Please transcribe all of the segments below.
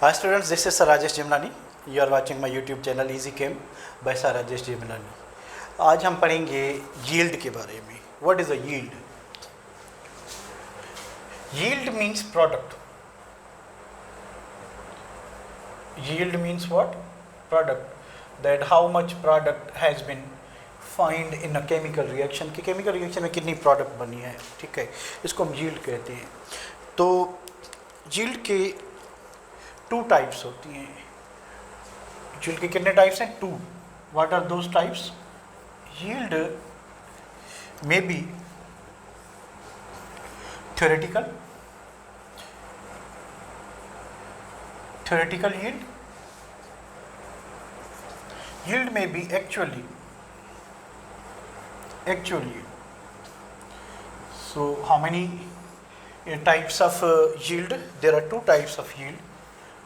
Hi students, this is Sir Rajesh Jimlani. You are watching my YouTube channel Easy Chem by Sir Rajesh Jimlani. आज हम पढ़ेंगे yield के बारे में. What is a yield? Yield means product. Yield means what? Product. That how much product has been find in a chemical reaction. कि chemical reaction में कितनी product बनी है, ठीक है, इसको हम yield कहते हैं. तो yield के टू टाइप्स होती हैं. yield के कितने टाइप्स हैं? Two. What are those types? yield may be theoretical yield. Yield may be actually. So how many types of yield? There are two types of yield.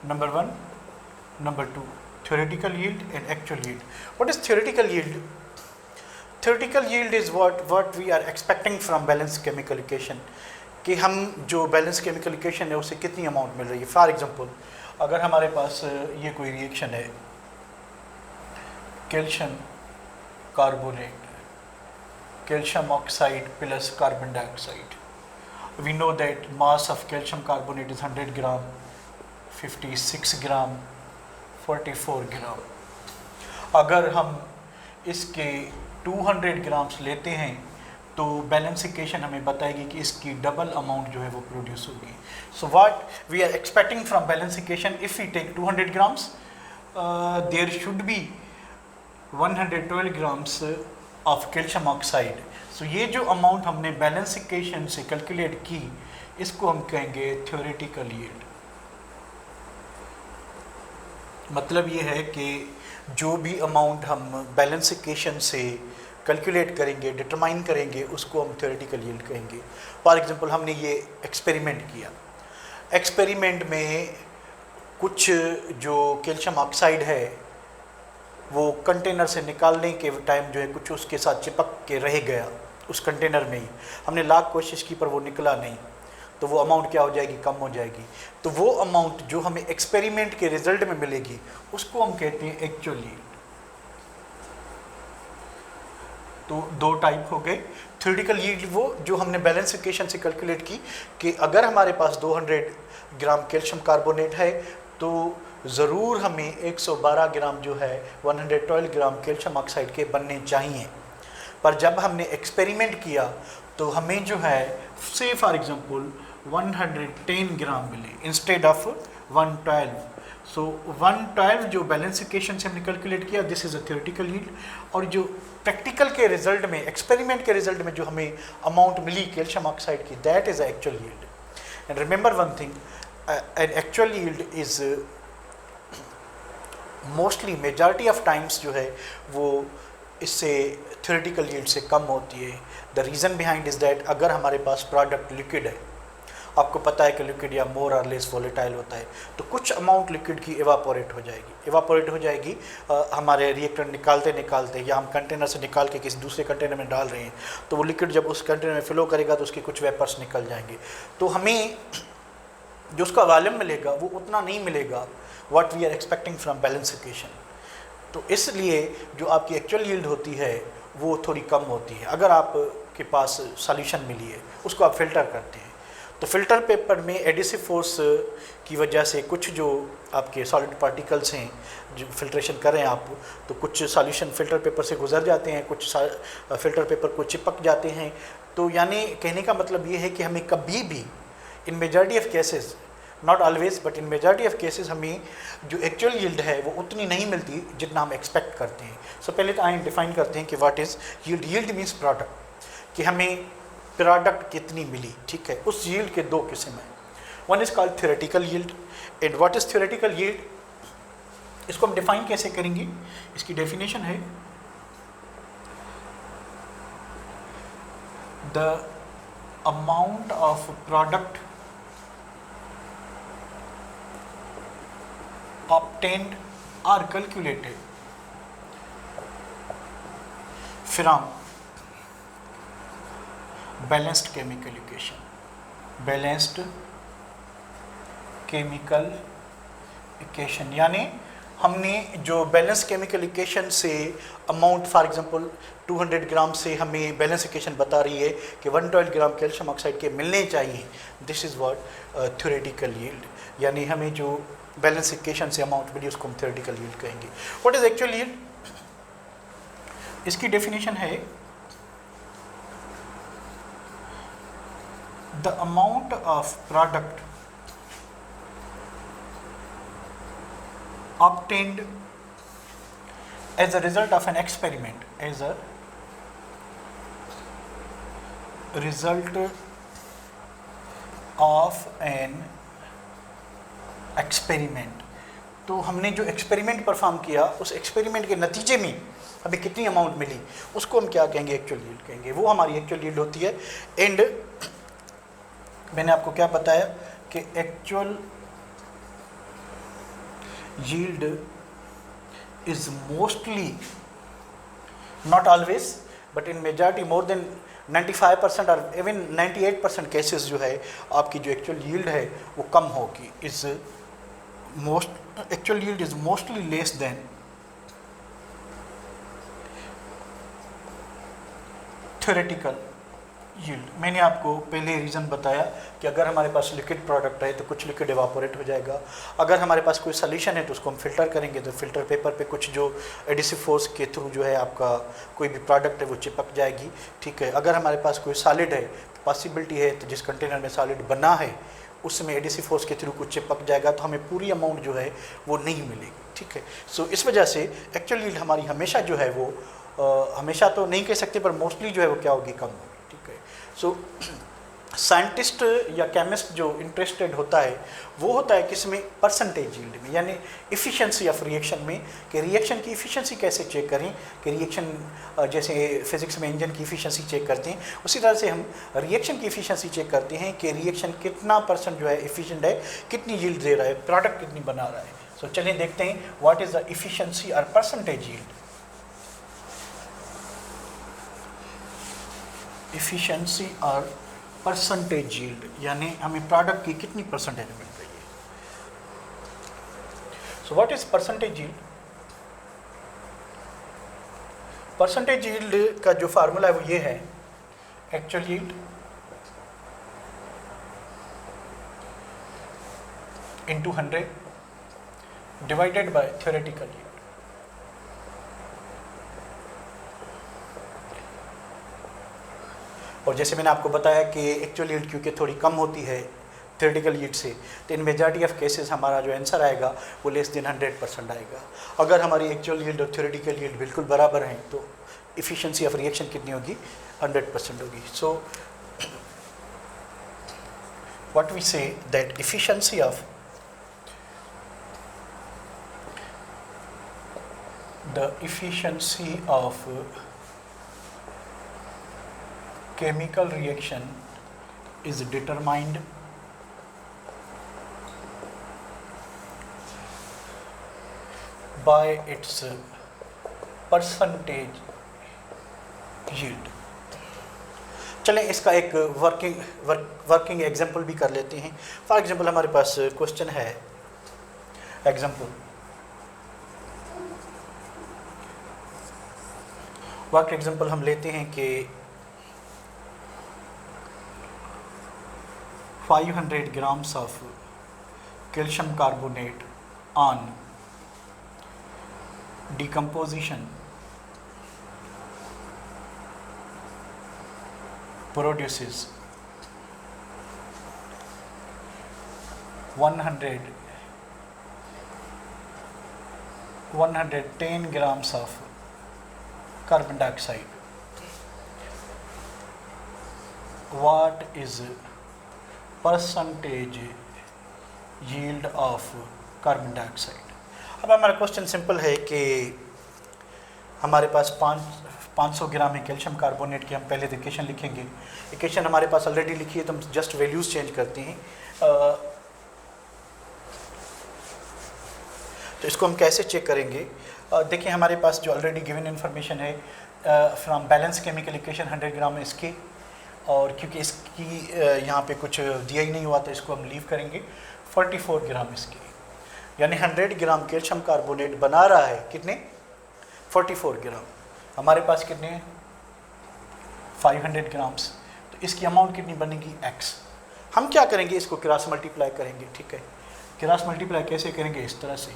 Number one, number two, theoretical yield and actual yield. What is theoretical yield? Theoretical yield is what we are expecting from balanced chemical equation. कि हम जो balance chemical equation है उससे कितनी amount मिल रही है. For example, अगर हमारे पास ये कोई रिएक्शन है, calcium carbonate, calcium oxide plus carbon dioxide. We know that mass of calcium carbonate is 100 gram, 56 gram, 44 gram. अगर हम इसके 200 ग्राम्स लेते हैं तो बैलेंस इक्वेशन हमें बताएगी कि इसकी डबल अमाउंट जो है वो प्रोड्यूस होगी. So what we are expecting from balance equation, if we take 200 grams, there should be 112 grams of calcium oxide. So ये जो अमाउंट हमने बैलेंस इक्वेशन से कैलकुलेट की, इसको हम कहेंगे थ्योरेटिकल यील्ड. मतलब ये है कि जो भी अमाउंट हम बैलेंस इक्वेशन से कैलकुलेट करेंगे, डिटरमाइन करेंगे, उसको हम थ्योरेटिकल यील्ड कहेंगे. फॉर एग्जांपल, हमने ये एक्सपेरिमेंट किया. एक्सपेरिमेंट में कुछ जो कैल्शियम ऑक्साइड है वो कंटेनर से निकालने के टाइम जो है कुछ उसके साथ चिपक के रह गया उस कंटेनर में ही. हमने लाख कोशिश की पर वो निकला नहीं, तो वो अमाउंट क्या हो जाएगी? कम हो जाएगी. तो वो अमाउंट जो हमें एक्सपेरिमेंट के रिजल्ट में मिलेगी उसको हम कहते हैं एक्चुअल यील्ड. तो दो टाइप हो गए. थ्योरेटिकल यील्ड वो जो हमने बैलेंस इक्वेशन से कैलकुलेट की कि अगर हमारे पास 200 ग्राम कैल्शियम कार्बोनेट है तो ज़रूर हमें 112 ग्राम जो है 112 ग्राम कैल्शियम ऑक्साइड के बनने चाहिए. पर जब हमने एक्सपेरिमेंट किया तो हमें जो है से फॉर एग्जांपल 110 ग्राम मिले इंस्टेड ऑफ 112. सो 112 जो बैलेंस इक्वेशन से हमने कैलकुलेट किया, this is a theoretical yield. और जो प्रैक्टिकल के रिजल्ट में, एक्सपेरिमेंट के रिजल्ट में जो हमें अमाउंट मिली कैल्शियम ऑक्साइड की, that is a actual yield. And remember one thing, an actual yield is mostly majority of times जो है वो इससे थ्योरेटिकल यील्ड से कम होती है. The reason behind is that अगर हमारे पास प्रोडक्ट लिक्विड है, आपको पता है कि लिक्विड या मोर और लेस वोलेटाइल होता है, तो कुछ अमाउंट लिक्विड की एवापोरेट हो जाएगी. हमारे रिएक्टर निकालते या हम कंटेनर से निकाल के किसी दूसरे कंटेनर में डाल रहे हैं, तो वो लिक्विड जब उस कंटेनर में फ्लो करेगा तो उसके कुछ वेपर्स निकल जाएंगे. तो हमें जो उसका वॉल्यूम मिलेगा वो उतना नहीं मिलेगा what we are expecting from balance equation. तो इसलिए जो आपकी एक्चुअल यील्ड होती है वो थोड़ी कम होती है. अगर आपके पास सॉल्यूशन मिली है, उसको आप फिल्टर करते हैं, तो फिल्टर पेपर में एडिसिव फोर्स की वजह से कुछ जो आपके सॉलिड पार्टिकल्स हैं जो फिल्ट्रेशन कर रहे हैं आप, तो कुछ सॉल्यूशन फिल्टर पेपर से गुजर जाते हैं, कुछ फिल्टर पेपर को चिपक जाते हैं. तो यानी कहने का मतलब ये है कि हमें कभी भी इन majority of cases, not always but in majority of cases, हमें जो एक्चुअल यील्ड है वो उतनी नहीं मिलती जितना हम एक्सपेक्ट करते हैं. सो पहले तो आइए डिफाइन करते हैं कि what is yield. Yield means product, कि हमें प्रोडक्ट कितनी मिली. ठीक है, उस यील्ड के दो किस्म हैं. One is called theoretical yield. And what is theoretical yield, इसको हम डिफाइन कैसे करेंगे? इसकी डेफिनेशन है the amount of product obtained or calculated from balanced chemical equation. Balanced chemical equation, यानी हमने जो बैलेंस केमिकल इक्वेशन से अमाउंट, फॉर एग्जांपल 200 ग्राम से हमें बैलेंस इक्वेशन बता रही है कि 112 ग्राम कैल्शियम ऑक्साइड के मिलने चाहिए, this is what theoretical yield, यानी हमें जो बैलेंस इक्वेशन से अमाउंट मिली उसको हम थ्योरेटिकल यील्ड कहेंगे। What is actual yield? इसकी डेफिनेशन है the amount of product obtained as a result of an experiment, as a result of an experiment। तो हमने जो एक्सपेरिमेंट परफॉर्म किया उस एक्सपेरिमेंट के नतीजे में हमें कितनी अमाउंट मिली उसको हम क्या कहेंगे? एक्चुअल यील्ड कहेंगे। वो हमारी एक्चुअल यील्ड होती है। एंड मैंने आपको क्या बताया कि actual yield is mostly, not always, but in majority more than 95% or even 98% cases जो है आपकी जो actual yield है वो कम होगी। is most actual yield is mostly less than theoretical yield। मैंने आपको पहले रीज़न बताया कि अगर हमारे पास लिक्विड प्रोडक्ट है तो कुछ लिक्विड एवापोरेट हो जाएगा, अगर हमारे पास कोई सोल्यूशन है तो उसको हम फिल्टर करेंगे तो फिल्टर पेपर पे कुछ जो एडिसिव फोर्स के थ्रू जो है आपका कोई भी प्रोडक्ट है वो चिपक जाएगी, ठीक है। अगर हमारे पास कोई सॉलिड है तो पॉसिबिलिटी है तो जिस कंटेनर में सॉलिड बना है उसमें एडिसिव फोर्स के थ्रू कुछ चिपक जाएगा तो हमें पूरी अमाउंट जो है वो नहीं मिलेगी, ठीक है। सो इस वजह से एक्चुअल यील्ड हमारी हमेशा जो है वो हमेशा तो नहीं कह सकते पर मोस्टली जो है वो क्या होगी? कम होगी, ठीक है। सो साइंटिस्ट या केमिस्ट जो इंटरेस्टेड होता है वो होता है किसमें? परसेंटेज यील्ड में, यानी इफ़िशिएंसी ऑफ रिएक्शन में, कि रिएक्शन की इफ़िशिएंसी कैसे चेक करें, कि रिएक्शन जैसे फिज़िक्स में इंजन की इफ़िशिएंसी चेक करते हैं उसी तरह से हम रिएक्शन की इफ़िशिएंसी चेक करते हैं कि रिएक्शन कितना परसेंट जो है इफ़िशिएंट है, कितनी यील्ड दे रहा है, प्रोडक्ट कितनी बना रहा है। सो चलिए देखते हैं व्हाट इज़ द इफ़िशिएंसी और परसेंटेज यील्ड। इफ़िशिएंसी और परसेंटेज यील्ड, यानी हमें प्रोडक्ट की कितनी परसेंटेज मिल रही है। So what is percentage yield? Percentage yield का जो फार्मूला है वो ये है, actual yield into 100 divided by theoretical yield. और जैसे मैंने आपको बताया कि एक्चुअल यील्ड क्योंकि थोड़ी कम होती है थ्योरेटिकल यील्ड से, तो इन मेजॉरिटी ऑफ केसेस हमारा जो आंसर आएगा वो लेस देन 100% आएगा। अगर हमारी एक्चुअल यील्ड और थ्योरेटिकल यील्ड बिल्कुल बराबर हैं तो इफ़िशिएंसी ऑफ रिएक्शन कितनी होगी? 100% होगी। So what we say that efficiency of chemical reaction is determined by its percentage yield। चलें इसका एक वर्किंग एग्जांपल भी कर लेते हैं। फॉर एग्जांपल हमारे पास क्वेश्चन है, एग्जांपल वर्क एग्जांपल हम लेते हैं कि 500 grams of calcium carbonate on decomposition produces 110 grams of carbon dioxide। What is percentage yield of carbon dioxide? अब हमारा क्वेश्चन सिंपल है कि हमारे पास 500 ग्राम है कैल्शियम कार्बोनेट की। हम पहले तो इक्वेशन लिखेंगे, इक्वेशन हमारे पास ऑलरेडी लिखी है तो हम जस्ट वैल्यूज़ चेंज करते हैं। तो इसको हम कैसे चेक करेंगे? देखिए हमारे पास जो ऑलरेडी गिवन इन्फॉर्मेशन है फ्रॉम बैलेंस केमिकल इक्वेशन 100 ग्राम है इसके, और क्योंकि इसकी यहाँ पे कुछ दिया ही नहीं हुआ तो इसको हम लीव करेंगे। 44 ग्राम इसके, यानी 100 ग्राम कैल्शियम कार्बोनेट बना रहा है कितने, 44 ग्राम। हमारे पास कितने हैं, 500 ग्राम्स, तो इसकी अमाउंट कितनी बनेगी, x। हम क्या करेंगे, इसको क्रॉस मल्टीप्लाई करेंगे, ठीक है। क्रॉस मल्टीप्लाई कैसे करेंगे, इस तरह से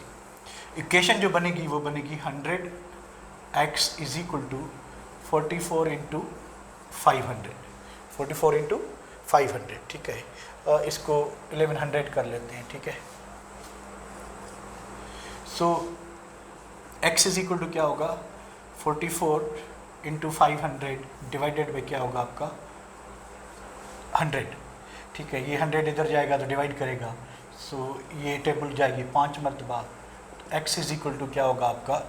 इक्वेशन जो बनेगी वो बनेगी 100x is equal to 44 into 500, 44 into 500, ठीक है। इसको 1100 कर लेते हैं, ठीक है। सो x इज इक्वल टू क्या होगा, 44 इंटू 500 डिवाइडेड बाई क्या होगा आपका 100, ठीक है। ये 100 इधर जाएगा तो डिवाइड करेगा, सो ये टेबल जाएगी 5 मरतबा, x इज इक्वल टू क्या होगा आपका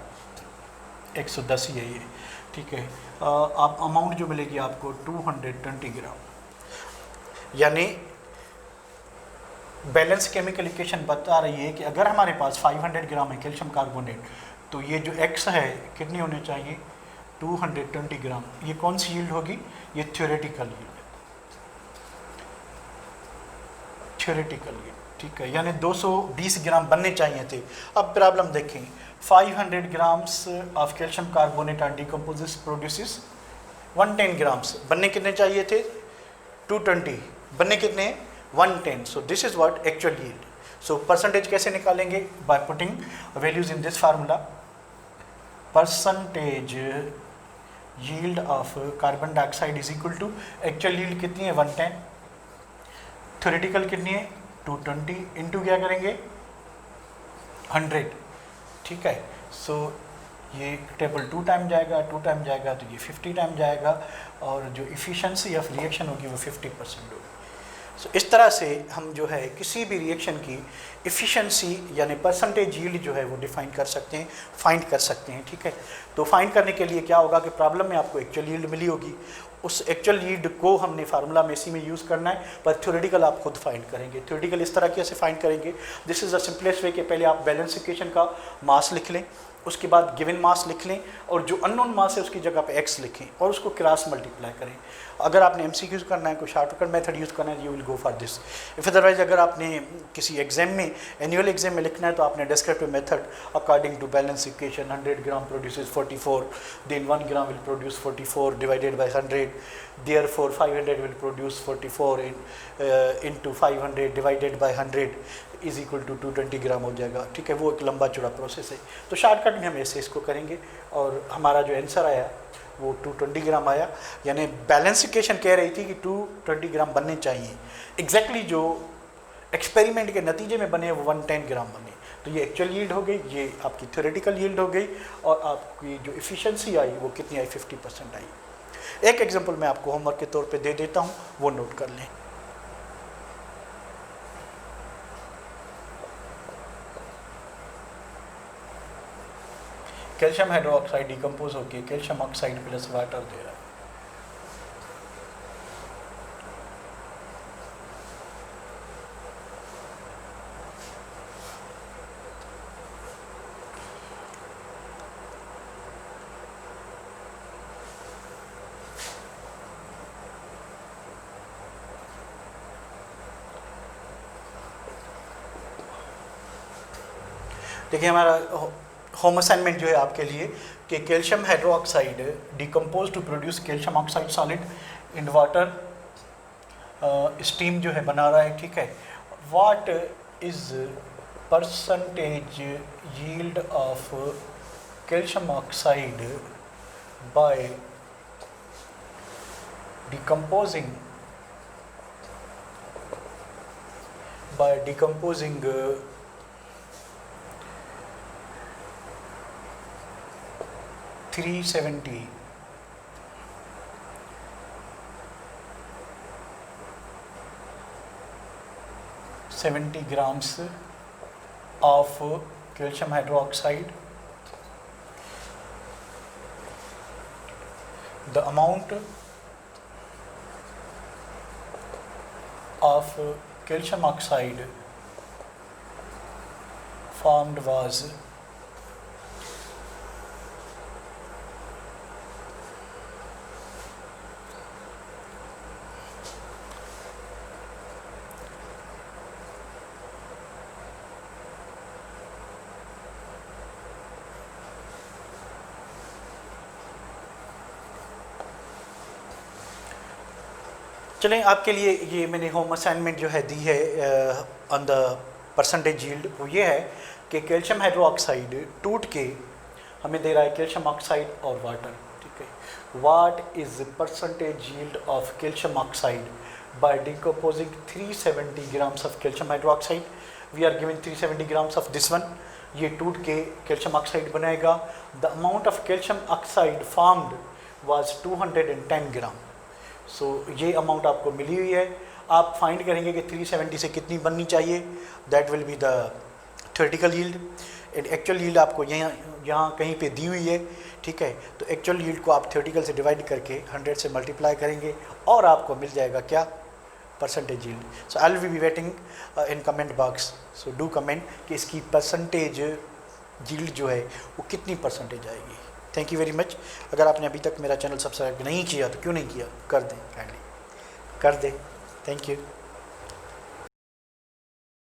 110 ही है ये, ठीक है। आप अमाउंट जो मिलेगी आपको 220 ग्राम, यानी बैलेंस केमिकल इक्वेशन बता रही है कि अगर हमारे पास 500 ग्राम है कैल्शियम कार्बोनेट, तो ये जो x है कितनी होनी चाहिए, 220 ग्राम। ये कौन सी यील्ड होगी, ये थ्योरेटिकल यील्ड, थ्योरेटिकल यील्ड, ठीक है। यानी 220 ग्राम बनने चाहिए थे। अब प्रॉब्लम देखें, 500 grams of calcium carbonate are decomposes produces 110 grams, बनने कितने चाहिए थे, 220, बनने कितने 110। So this is what actual yield. So percentage कैसे निकालेंगे, by putting values in this formula. Percentage yield of carbon dioxide is equal to actual yield कितनी है 110, थ्योरेटिकल कितनी है 220, इंटू क्या करेंगे 100, ठीक है। सो ये टेबल 2 टाइम जाएगा, 2 टाइम जाएगा तो ये 50 टाइम जाएगा, और जो इफ़िशेंसी ऑफ रिएक्शन होगी वो 50% होगी। सो इस तरह से हम जो है किसी भी रिएक्शन की इफ़िशेंसी यानी परसेंटेज यील्ड जो है वो डिफाइन कर सकते हैं, फाइंड कर सकते हैं, ठीक है। तो फाइंड करने के लिए क्या होगा कि प्रॉब्लम में आपको एक्चुअल यील्ड मिली होगी, उस एक्चुअल यील्ड को हमने फार्मूला में इसी में यूज़ करना है, पर थ्योरेटिकल आप खुद फाइंड करेंगे। थ्योरेटिकल इस तरह कैसे फाइंड करेंगे, this is the simplest way कि पहले आप बैलेंस इक्वेशन का मास लिख लें, उसके बाद गिवन मास लिख लें, और जो अननोन मास है उसकी जगह पे x लिखें और उसको क्रॉस मल्टीप्लाई करें। अगर आपने MCQs करना है, कोई शॉर्टकट मेथड यूज़ करना है, you will go for this. If otherwise अगर आपने किसी एग्जाम में, एनुअल एग्जाम में लिखना है, तो आपने descriptive method according to balance equation 100 gram produces 44, then 1 gram will produce 44 divided by 100, therefore 500 will produce 44 into 500 divided by 100 is equal to 220 gram हो जाएगा, ठीक है। वो एक लंबा चौड़ा प्रोसेस है, तो शॉर्टकट में हम ऐसे इसको करेंगे, और हमारा जो आंसर आया वो 220 ग्राम आया। यानी बैलेंस इक्वेशन कह रही थी कि 220 ग्राम बनने चाहिए, एग्जैक्टली जो एक्सपेरिमेंट के नतीजे में बने वो 110 ग्राम बने। तो ये एक्चुअल यील्ड हो गई, ये आपकी थ्योरेटिकल यील्ड हो गई, और आपकी जो इफ़िशेंसी आई वो कितनी आई, 50% आई। एक एग्जांपल मैं आपको होमवर्क के तौर पे दे देता हूँ, वो नोट कर लें। कैल्शियम हाइड्रोक्साइड डिकम्पोज होकर कैल्शियम ऑक्साइड प्लस वाटर दे रहा है। देखिए हमारा होम असाइनमेंट जो है आपके लिए कि calcium hydroxide decompose to produce calcium oxide solid in water, steam जो है बना रहा है, ठीक है। What is percentage yield of calcium oxide by decomposing 370 grams of calcium hydroxide. The amount of calcium oxide formed was चलें, आपके लिए ये मैंने होम असाइनमेंट जो है दी है ऑन द परसेंटेज यील्ड, वो ये है कि कैल्शियम हाइड्रोक्साइड टूट के हमें दे रहा है कैल्शियम ऑक्साइड और वाटर, ठीक है। What is percentage yield of calcium oxide by decomposing 370 grams of calcium hydroxide. We are given 370 grams of this one, ये टूट के कैल्शियम ऑक्साइड बनाएगा। The amount of calcium oxide formed was 210 gram. So ये amount आपको मिली हुई है। आप find करेंगे कि 370 से कितनी बननी चाहिए, that will be the theoretical yield. And actual yield आपको यहाँ कहीं पे दी हुई है, ठीक है। तो एक्चुअल यील्ड को आप थ्योरेटिकल से डिवाइड करके 100 से मल्टीप्लाई करेंगे और आपको मिल जाएगा क्या, percentage yield. So I will be waiting in comment box, so do comment कि इसकी परसेंटेज यील्ड जो है वो कितनी परसेंटेज आएगी। Thank you very much. अगर आपने अभी तक मेरा चैनल सब्सक्राइब नहीं किया तो क्यों नहीं किया, कर दें, काइंडली कर दें। Thank you.